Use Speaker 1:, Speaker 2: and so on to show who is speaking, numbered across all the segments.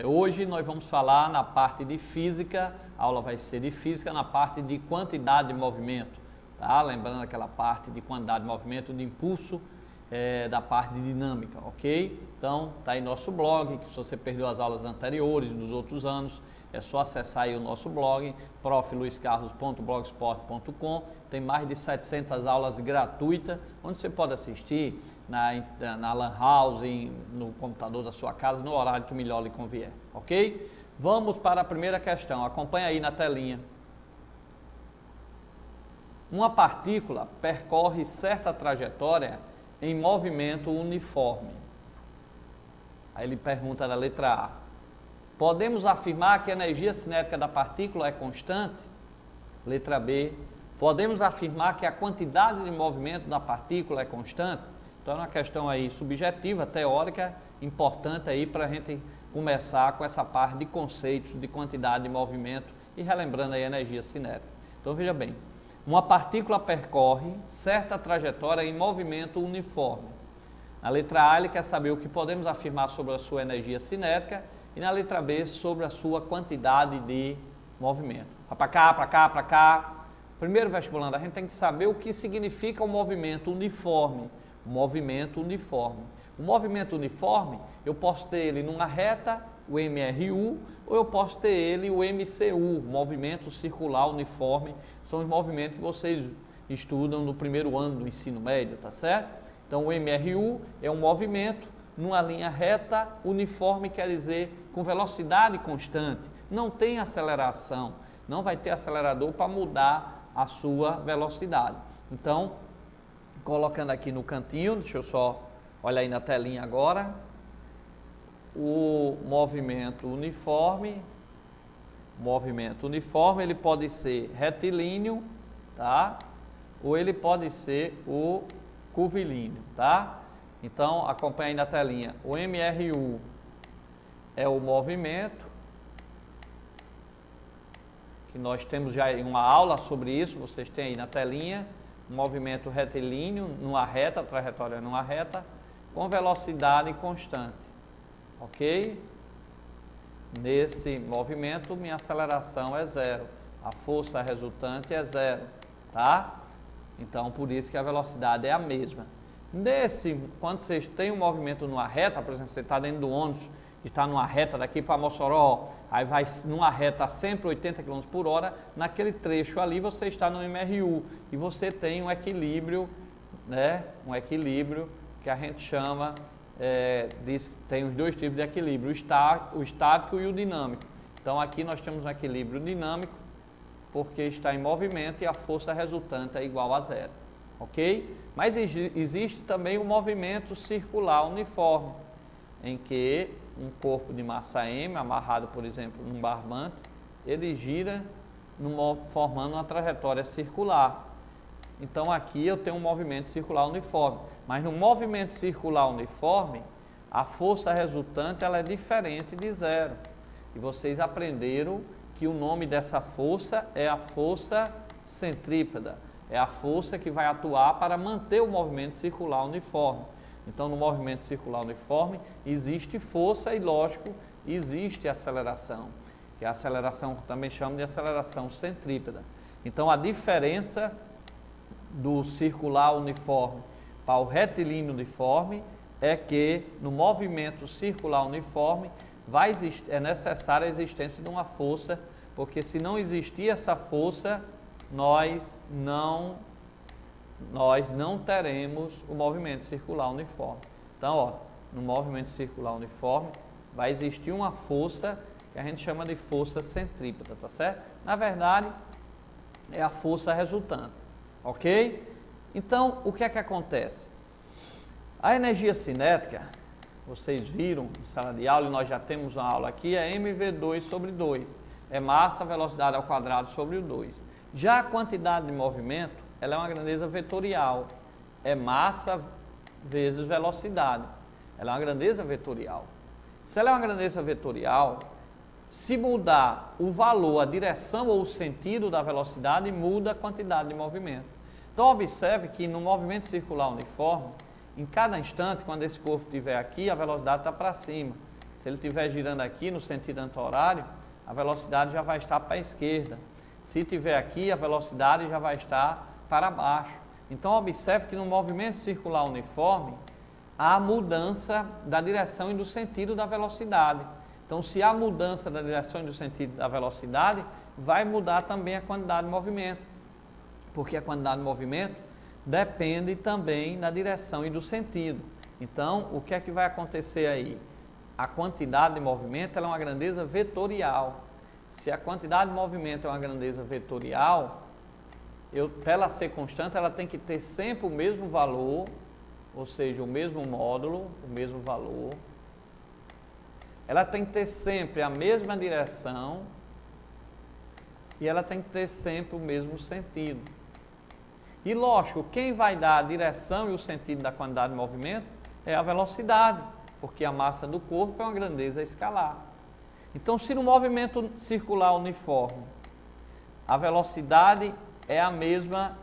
Speaker 1: Hoje nós vamos falar na parte de física, a aula vai ser de física na parte de quantidade de movimento, tá? Lembrando aquela parte de quantidade de movimento, de impulso, da parte de dinâmica, ok? Então, tá aí nosso blog, que se você perdeu as aulas anteriores dos outros anos, é só acessar aí o nosso blog, profluiscarlos.blogspot.com. Tem mais de 700 aulas gratuitas, onde você pode assistir na Lan House, no computador da sua casa, no horário que melhor lhe convier, ok? Vamos para a primeira questão, acompanha aí na telinha. Uma partícula percorre certa trajetória em movimento uniforme. Aí ele pergunta na letra A: podemos afirmar que a energia cinética da partícula é constante? Letra B: podemos afirmar que a quantidade de movimento da partícula é constante? Então é uma questão aí subjetiva, teórica, importante aí para a gente começar com essa parte de conceitos de quantidade de movimento e relembrando aí a energia cinética. Então veja bem, uma partícula percorre certa trajetória em movimento uniforme. Na letra A ele quer saber o que podemos afirmar sobre a sua energia cinética e na letra B sobre a sua quantidade de movimento. Vai para cá, para cá, para cá. Primeiro, vestibulando, a gente tem que saber o que significa o movimento uniforme. O movimento uniforme. O movimento uniforme, eu posso ter ele numa reta, o MRU, ou eu posso ter ele, o MCU, movimento circular uniforme. São os movimentos que vocês estudam no primeiro ano do ensino médio, tá certo? Então, o MRU é um movimento numa linha reta, uniforme, quer dizer, com velocidade constante. Não tem aceleração, não vai ter acelerador para mudar a sua velocidade. Então, colocando aqui no cantinho, deixa eu só olhar aí na telinha agora, o movimento uniforme, ele pode ser retilíneo, tá? Ou ele pode ser o curvilíneo, tá? Então, acompanha aí na telinha, o MRU é o movimento, que nós temos já uma aula sobre isso, vocês têm aí na telinha, um movimento retilíneo, numa reta, trajetória numa reta, com velocidade constante, ok? Nesse movimento, minha aceleração é zero, a força resultante é zero, tá? Então, por isso que a velocidade é a mesma. Quando vocês têm um movimento numa reta, por exemplo, você está dentro do ônibus, está numa reta daqui para Mossoró, aí vai numa reta a 180 km por hora, naquele trecho ali você está no MRU e você tem um equilíbrio, né? Um equilíbrio que a gente chama, tem os dois tipos de equilíbrio, o estático e o dinâmico. Então aqui nós temos um equilíbrio dinâmico, porque está em movimento e a força resultante é igual a zero, ok? Mas existe também o movimento circular uniforme, em que um corpo de massa M, amarrado, por exemplo, num barbante, ele gira formando uma trajetória circular. Então aqui eu tenho um movimento circular uniforme, mas no movimento circular uniforme, a força resultante ela é diferente de zero. E vocês aprenderam que o nome dessa força é a força centrípeta, é a força que vai atuar para manter o movimento circular uniforme. Então, no movimento circular uniforme, existe força e, lógico, existe aceleração, que a aceleração também chama de aceleração centrípeta. Então, a diferença do circular uniforme para o retilíneo uniforme é que, no movimento circular uniforme, é necessária a existência de uma força, porque se não existir essa força, nós não teremos o movimento circular uniforme. Então, ó, no movimento circular uniforme, vai existir uma força que a gente chama de força centrípeta, tá certo? Na verdade, é a força resultante, ok? Então, o que é que acontece? A energia cinética, vocês viram em sala de aula, e nós já temos uma aula aqui, é mv2 sobre 2. É massa, velocidade ao quadrado sobre o 2. Já a quantidade de movimento, ela é uma grandeza vetorial. É massa vezes velocidade. Ela é uma grandeza vetorial. Se ela é uma grandeza vetorial, se mudar o valor, a direção ou o sentido da velocidade, muda a quantidade de movimento. Então, observe que no movimento circular uniforme, em cada instante, quando esse corpo estiver aqui, a velocidade está para cima. Se ele estiver girando aqui no sentido anti-horário, a velocidade já vai estar para a esquerda. Se estiver aqui, a velocidade já vai estar para baixo. Então, observe que no movimento circular uniforme, há mudança da direção e do sentido da velocidade. Então, se há mudança da direção e do sentido da velocidade, vai mudar também a quantidade de movimento. Porque a quantidade de movimento depende também da direção e do sentido. Então, o que é que vai acontecer aí? A quantidade de movimento ela é uma grandeza vetorial. Se a quantidade de movimento é uma grandeza vetorial, para ela ser constante, ela tem que ter sempre o mesmo valor, ou seja, o mesmo módulo, o mesmo valor. Ela tem que ter sempre a mesma direção e ela tem que ter sempre o mesmo sentido. E lógico, quem vai dar a direção e o sentido da quantidade de movimento é a velocidade, porque a massa do corpo é uma grandeza escalar. Então, se no movimento circular uniforme, a velocidade é a mesma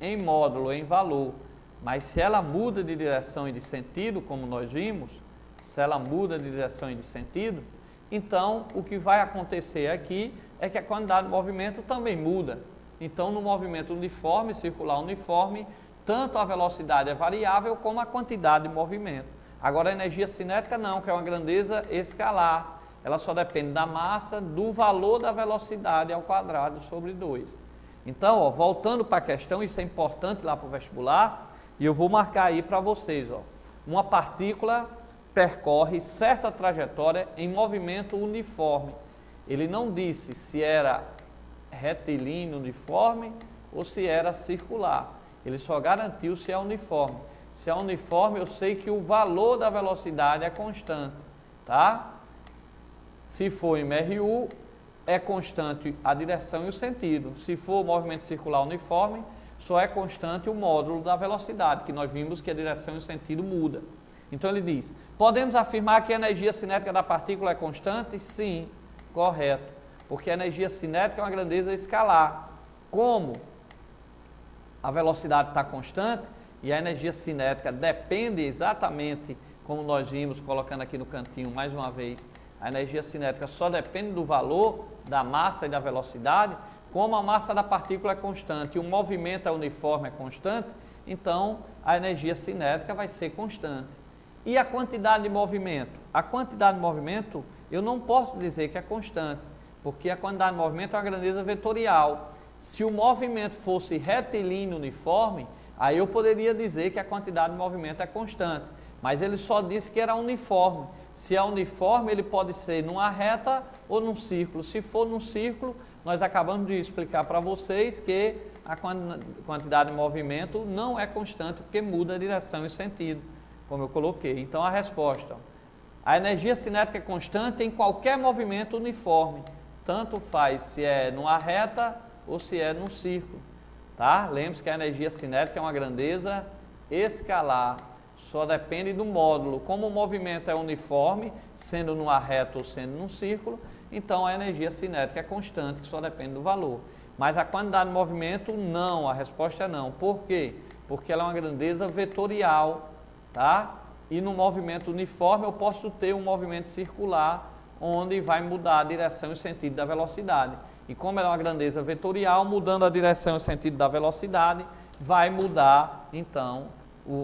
Speaker 1: em módulo, em valor, mas se ela muda de direção e de sentido, como nós vimos, se ela muda de direção e de sentido, então o que vai acontecer aqui é que a quantidade de movimento também muda. Então, no movimento uniforme, circular uniforme, tanto a velocidade é variável como a quantidade de movimento. Agora, a energia cinética não, que é uma grandeza escalar. Ela só depende da massa, do valor da velocidade ao quadrado sobre 2. Então, ó, voltando para a questão, isso é importante lá para o vestibular, e eu vou marcar aí para vocês. Ó, uma partícula percorre certa trajetória em movimento uniforme. Ele não disse se era retilíneo uniforme ou se era circular. Ele só garantiu se é uniforme. Se é uniforme, eu sei que o valor da velocidade é constante, tá? Se for em MRU, é constante a direção e o sentido. Se for movimento circular uniforme, só é constante o módulo da velocidade, que nós vimos que a direção e o sentido muda. Então ele diz, podemos afirmar que a energia cinética da partícula é constante? Sim, correto. Porque a energia cinética é uma grandeza escalar. Como a velocidade está constante e a energia cinética depende exatamente, como nós vimos, colocando aqui no cantinho mais uma vez, a energia cinética só depende do valor da massa e da velocidade, como a massa da partícula é constante e o movimento é uniforme, é constante, então a energia cinética vai ser constante. E a quantidade de movimento? A quantidade de movimento eu não posso dizer que é constante, porque a quantidade de movimento é uma grandeza vetorial. Se o movimento fosse retilíneo uniforme, aí eu poderia dizer que a quantidade de movimento é constante, mas ele só disse que era uniforme. Se é uniforme, ele pode ser numa reta ou num círculo. Se for num círculo, nós acabamos de explicar para vocês que a quantidade de movimento não é constante, porque muda a direção e sentido, como eu coloquei. Então, a resposta, a energia cinética é constante em qualquer movimento uniforme, tanto faz se é numa reta ou se é num círculo, tá? Lembre-se que a energia cinética é uma grandeza escalar, só depende do módulo. Como o movimento é uniforme, sendo numa reta ou sendo num círculo, então a energia cinética é constante, que só depende do valor. Mas a quantidade de movimento, não, a resposta é não. Por quê? Porque ela é uma grandeza vetorial, tá? E no movimento uniforme eu posso ter um movimento circular, onde vai mudar a direção e o sentido da velocidade. E como ela é uma grandeza vetorial, mudando a direção e o sentido da velocidade, vai mudar, então,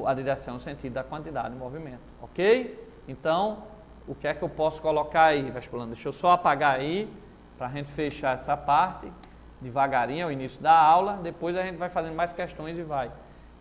Speaker 1: a direção e o sentido da quantidade de movimento. Ok? Então, o que é que eu posso colocar aí, vestibulando? Deixa eu só apagar aí, para a gente fechar essa parte, devagarinho, ao início da aula. Depois a gente vai fazendo mais questões e vai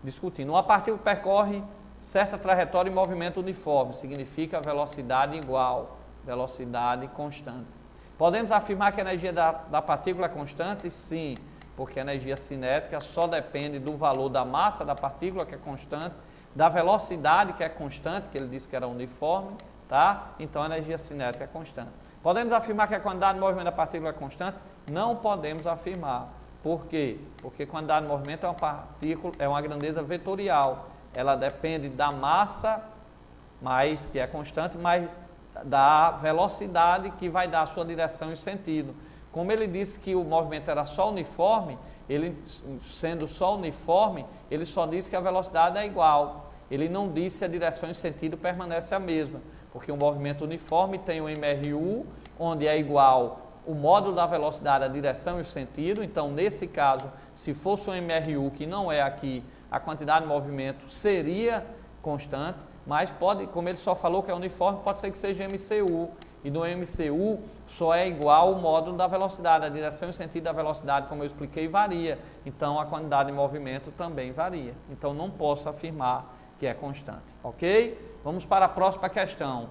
Speaker 1: discutindo. Uma partícula percorre certa trajetória em movimento uniforme, significa velocidade igual, velocidade constante. Podemos afirmar que a energia da partícula é constante? Sim, porque a energia cinética só depende do valor da massa da partícula, que é constante, da velocidade, que é constante, que ele disse que era uniforme, tá? Então a energia cinética é constante. Podemos afirmar que a quantidade de movimento da partícula é constante? Não podemos afirmar. Por quê? Porque a quantidade de movimento é uma partícula, é uma grandeza vetorial. Ela depende da massa, que é constante, mas da velocidade que vai dar a sua direção e sentido. Como ele disse que o movimento era só uniforme, ele sendo só uniforme, ele só disse que a velocidade é igual. ele não diz se a direção e sentido permanece a mesma, porque o movimento uniforme tem o MRU, onde é igual o módulo da velocidade, a direção e o sentido. Então, nesse caso, se fosse um MRU, que não é aqui, a quantidade de movimento seria constante, mas pode, como ele só falou que é uniforme, pode ser que seja MCU, e no MCU só é igual o módulo da velocidade, a direção e o sentido da velocidade, como eu expliquei, varia. Então, a quantidade de movimento também varia. Então, não posso afirmar que é constante, ok? Vamos para a próxima questão.